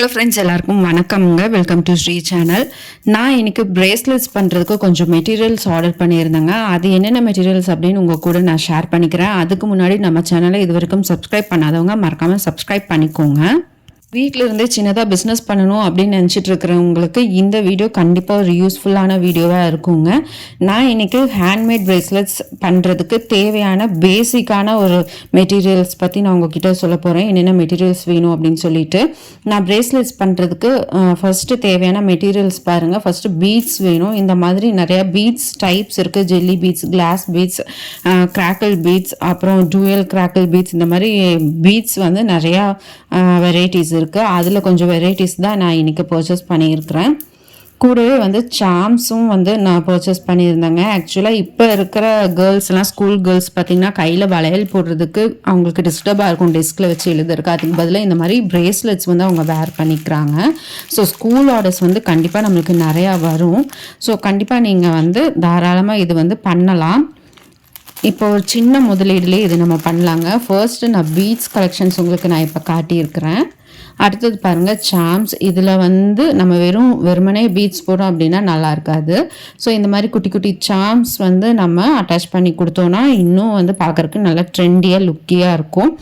Hello friends, எல்லாருக்கும் வணக்கம்ங்க. Welcome to Sri channel. நான் இன்னைக்கு பிரேஸ்லெட்ஸ் பண்ணுறதுக்கு கொஞ்சம் மெட்டீரியல்ஸ் ஆர்டர் பண்ணியிருந்தேங்க. அது என்னென்ன மெட்டீரியல்ஸ் அப்படின்னு உங்கள் கூட நான் ஷேர் பண்ணிக்கிறேன். அதுக்கு முன்னாடி நம்ம சேனலை இது வரைக்கும் சப்ஸ்கிரைப் பண்ணாதவங்க மறக்காமல் சப்ஸ்கிரைப் பண்ணிக்கோங்க. வீட்டில் இருந்தே சின்னதாக பிஸ்னஸ் பண்ணணும் அப்படின்னு நினச்சிட்டு இருக்கிறவங்களுக்கு இந்த வீடியோ கண்டிப்பாக ஒரு யூஸ்ஃபுல்லான வீடியோவாக இருக்குங்க. நான் இன்றைக்கி ஹேண்ட்மேட் பிரேஸ்லெட்ஸ் பண்ணுறதுக்கு தேவையான பேசிக்கான ஒரு மெட்டீரியல்ஸ் பற்றி நான் உங்ககிட்ட சொல்ல போகிறேன். என்னென்ன மெட்டீரியல்ஸ் வேணும் அப்படின்னு சொல்லிட்டு. நான் பிரேஸ்லெட்ஸ் பண்ணுறதுக்கு ஃபஸ்ட்டு தேவையான மெட்டீரியல்ஸ் பாருங்கள். ஃபஸ்ட்டு பீட்ஸ் வேணும். இந்த மாதிரி நிறையா பீட்ஸ் டைப்ஸ் இருக்குது. Jelly beads, glass beads, crackle beads, அப்புறம் டூயல் கிராக்கிள் பீட்ஸ், இந்த மாதிரி பீட்ஸ் வந்து நிறையா வெரைட்டிஸ் இருக்குது. அதில் கொஞ்சம் வெரைட்டிஸ் தான் நான் இன்றைக்கி பர்ச்சேஸ் பண்ணியிருக்கிறேன். கூடவே வந்து சாம்ஸும் வந்து நான் பர்ச்சேஸ் பண்ணியிருந்தேங்க. ஆக்சுவலாக இப்போ இருக்கிற கேர்ள்ஸ்லாம், ஸ்கூல் கேர்ள்ஸ் பார்த்திங்கன்னா கையில் வளையல் போடுறதுக்கு அவங்களுக்கு டிஸ்டர்பாக இருக்கும், டெஸ்கில் வச்சு எழுதுறதுக்கு. அதுக்கு பதிலாக இந்த மாதிரி பிரேஸ்லெட்ஸ் வந்து அவங்க வேர் பண்ணிக்கிறாங்க. ஸோ ஸ்கூல் ஆர்டர்ஸ் வந்து கண்டிப்பாக நம்மளுக்கு நிறையா வரும். ஸோ கண்டிப்பாக நீங்கள் வந்து தாராளமாக இது வந்து பண்ணலாம். இப்போ ஒரு சின்ன முதலீடுலேயே இது நம்ம பண்ணலாங்க. ஃபர்ஸ்ட்டு நான் பீட்ஸ் கலெக்ஷன்ஸ் உங்களுக்கு நான் இப்போ காட்டியிருக்கிறேன். அடுத்தது பாருங்கள் சாம்ஸ். இதில் வந்து நம்ம வெறுமனே பீட்ஸ் போடுறோம் அப்படின்னா நல்லா இருக்காது. ஸோ இந்த மாதிரி குட்டி குட்டி சாம்ஸ் வந்து நம்ம அட்டாச் பண்ணி கொடுத்தோன்னா இன்னும் வந்து பார்க்குறக்கு நல்லா ட்ரெண்டியாக லுக்கியாக இருக்கும்.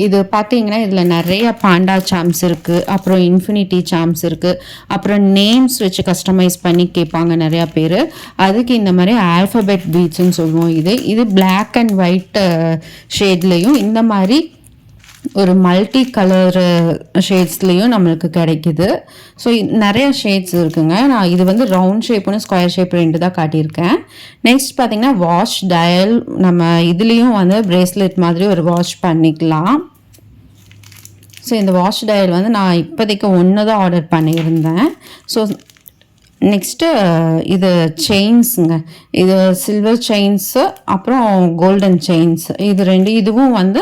இது பார்த்தீங்கன்னா இதில் நிறைய பாண்டா சாம்ஸ் இருக்குது, அப்புறம் இன்ஃபினிட்டி சாம்ஸ் இருக்குது, அப்புறம் நேம்ஸ் வச்சு கஸ்டமைஸ் பண்ணி கேட்பாங்க நிறையா பேர். அதுக்கு இந்த மாதிரி ஆல்ஃபபெட் பீட்ஸ்ன்னு சொல்லுவோம். இது பிளாக் அண்ட் ஒயிட் ஷேட்லேயும் இந்த மாதிரி ஒரு மல்டி கலர் ஷேட்ஸ்லேயும் நம்மளுக்கு கிடைக்குது. ஸோ நிறைய ஷேட்ஸ் இருக்குங்க. நான் இது வந்து ரவுண்ட் ஷேப்புன்னு ஸ்கொயர் ஷேப் ரெண்டு தான் காட்டியிருக்கேன். நெக்ஸ்ட் பார்த்திங்கன்னா வாஷ் டயல். நம்ம இதுலேயும் வந்து பிரேஸ்லெட் மாதிரி ஒரு வாஷ் பண்ணிக்கலாம். ஸோ இந்த வாஷ் டயல் வந்து நான் இப்போதைக்கு ஒன்று தான் ஆர்டர் பண்ணியிருந்தேன். ஸோ நெக்ஸ்ட்டு இது செயின்ஸுங்க. இது சில்வர் செயின்ஸு, அப்புறம் கோல்டன் செயின்ஸ். இதுவும் வந்து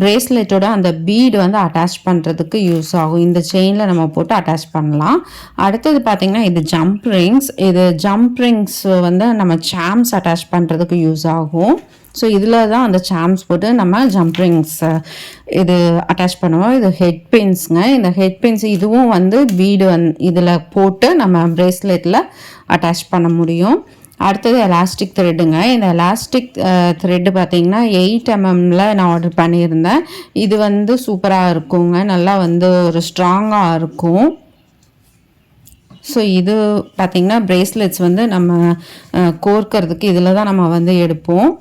பிரேஸ்லெட்டோட அந்த பீடு வந்து அட்டாச் பண்ணுறதுக்கு யூஸ் ஆகும். இந்த செயினில் நம்ம போட்டு அட்டாச் பண்ணலாம். அடுத்தது பார்த்திங்கன்னா இது ஜம்ப் ரிங்ஸ். இது ஜம்ப் ரிங்ஸ் வந்து நம்ம சாம்ஸ் அட்டாச் பண்ணுறதுக்கு யூஸ் ஆகும். ஸோ இதில் தான் அந்த சாம்ஸ் போட்டு நம்ம ஜம்ப் ரிங்ஸ் இது அட்டாச் பண்ணுவோம். இது ஹெட் பின்ஸுங்க. இந்த ஹெட் பின்ஸ் இதுவும் வந்து பீடு இதில் போட்டு நம்ம பிரேஸ்லெட்டில் அட்டாச் பண்ண முடியும். அடுத்தது எலாஸ்டிக் த்ரெட்டுங்க. இந்த எலாஸ்டிக் த்ரெட்டு பார்த்திங்கன்னா 8 mmல நான் ஆர்டர் பண்ணியிருந்தேன். இது வந்து சூப்பராக இருக்குங்க. நல்லா வந்து ஒரு ஸ்ட்ராங்காக இருக்கும். ஸோ இது பார்த்திங்கன்னா பிரேஸ்லெட்ஸ் வந்து நம்ம கோர்க்கறதுக்கு இதில் தான் நம்ம வந்து எடுப்போம்.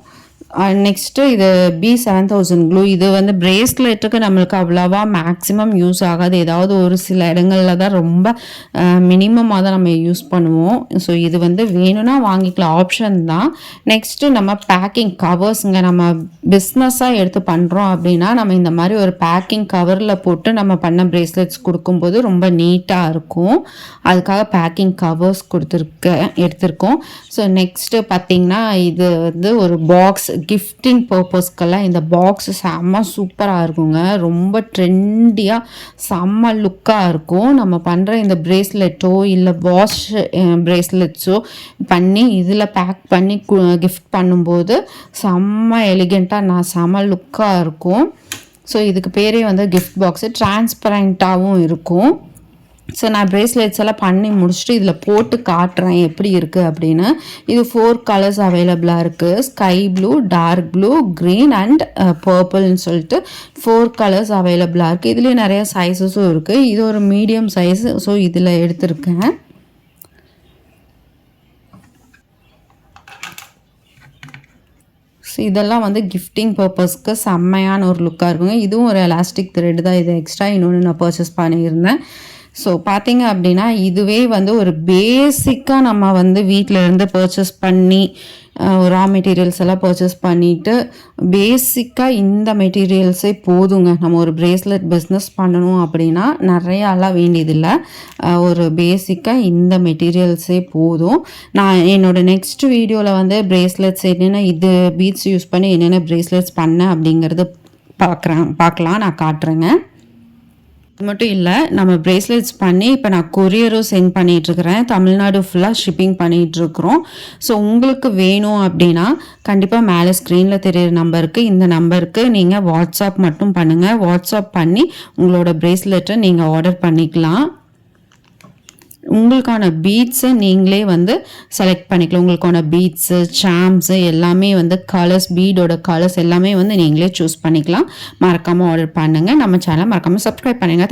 நெக்ஸ்ட்டு இது B7000 க்ளூ. இது வந்து பிரேஸ்லெட்டுக்கு நம்மளுக்கு அவ்வளோவா மேக்ஸிமம் யூஸ் ஆகாது. ஏதாவது ஒரு சில இடங்களில் தான் ரொம்ப மினிமமாக தான் நம்ம யூஸ் பண்ணுவோம். ஸோ இது வந்து வேணும்னா வாங்கிக்கலாம், ஆப்ஷன் தான். நெக்ஸ்ட்டு நம்ம பேக்கிங் கவர்ஸுங்க. நம்ம பிஸ்னஸாக எடுத்து பண்ணுறோம் அப்படின்னா நம்ம இந்த மாதிரி ஒரு பேக்கிங் கவரில் போட்டு நம்ம பண்ண பிரேஸ்லெட்ஸ் கொடுக்கும்போது ரொம்ப நீட்டாக இருக்கும். அதுக்காக பேக்கிங் கவர்ஸ் எடுத்திருக்கோம். ஸோ நெக்ஸ்ட்டு பார்த்திங்கன்னா இது வந்து ஒரு பாக்ஸ். கிஃப்டிங் பர்பஸ்க்கெல்லாம் இந்த பாக்ஸ் செம்ம சூப்பராக இருக்குங்க. ரொம்ப ட்ரெண்டியாக செம்ம லுக்காக இருக்கும். நம்ம பண்ணுற இந்த பிரேஸ்லெட்டோ இல்லை வாஷ் பிரேஸ்லெட்ஸோ பண்ணி இதில் பேக் பண்ணி கிஃப்ட் பண்ணும்போது செம்ம எலிகெண்ட்டாக செம்ம லுக்காக இருக்கும். ஸோ இதுக்கு பேரே வந்து கிஃப்ட் பாக்ஸு. டிரான்ஸ்பரண்ட்டாகவும் இருக்கும். ஸோ நான் பிரேஸ்லெட்ஸ் எல்லாம் பண்ணி முடிச்சுட்டு இதில் போட்டு காட்டுறேன் எப்படி இருக்குது அப்படின்னு. இது 4 கலர்ஸ் அவைலபிளாக இருக்குது. Sky blue, dark blue, green and பர்பிள்னு சொல்லிட்டு 4 கலர்ஸ் அவைலபிளாக இருக்குது. இதுலேயே நிறைய சைஸஸும் இருக்குது. இது ஒரு மீடியம் சைஸ். ஸோ இதில் எடுத்திருக்கேன். ஸோ இதெல்லாம் வந்து கிஃப்டிங் பர்பஸ்க்கு செம்மையான ஒரு லுக்காக இருக்குங்க. இதுவும் ஒரு எலாஸ்டிக் த்ரெட் தான். இது எக்ஸ்ட்ரா இன்னொன்று நான் பர்ச்சேஸ் பண்ணியிருந்தேன். ஸோ பார்த்திங்க அப்படின்னா இதுவே வந்து ஒரு பேசிக்காக நம்ம வந்து வீட்டில் இருந்து பர்ச்சேஸ் பண்ணி ரா மெட்டீரியல்ஸ் எல்லாம் பர்ச்சேஸ் பண்ணிவிட்டு பேசிக்காக இந்த மெட்டீரியல்ஸே போதுங்க. நம்ம ஒரு பிரேஸ்லெட் பிஸ்னஸ் பண்ணணும் அப்படின்னா நிறையாலாம் வேண்டியதில்லை. ஒரு பேசிக்காக இந்த மெட்டீரியல்ஸே போதும். நான் என்னோடய நெக்ஸ்ட் வீடியோவில் வந்து பிரேஸ்லெட்ஸ் என்னென்ன இது பீட்ஸ் யூஸ் பண்ணி என்னென்ன பிரேஸ்லெட்ஸ் பண்ணேன் அப்படிங்கிறது பார்க்கலாம், நான் காட்டுறேங்க. இது மட்டும் இல்லை, நம்ம பிரேஸ்லெட்ஸ் பண்ணி இப்போ நான் கொரியரும் சென்ட் பண்ணிகிட்ருக்கிறேன். தமிழ்நாடு ஃபுல்லாக ஷிப்பிங் பண்ணிகிட்ருக்குறோம். ஸோ உங்களுக்கு வேணும் அப்படின்னா கண்டிப்பாக மேலே ஸ்க்ரீனில் தெரியிற நம்பருக்கு, இந்த நம்பருக்கு நீங்கள் வாட்ஸ்அப் மட்டும் பண்ணுங்கள். வாட்ஸ்அப் பண்ணி உங்களோட பிரேஸ்லெட்டை நீங்கள் ஆர்டர் பண்ணிக்கலாம். உங்களுக்கான பீட்ஸை நீங்களே வந்து செலக்ட் பண்ணிக்கலாம். உங்களுக்கான பீட்ஸு, சாம்ஸு எல்லாமே வந்து கலர்ஸ், பீடோட கலர்ஸ் எல்லாமே வந்து நீங்களே சூஸ் பண்ணிக்கலாம். மறக்காமல் ஆர்டர் பண்ணுங்கள். நம்ம சேனலை மறக்காமல் சப்ஸ்கிரைப் பண்ணுங்கள்.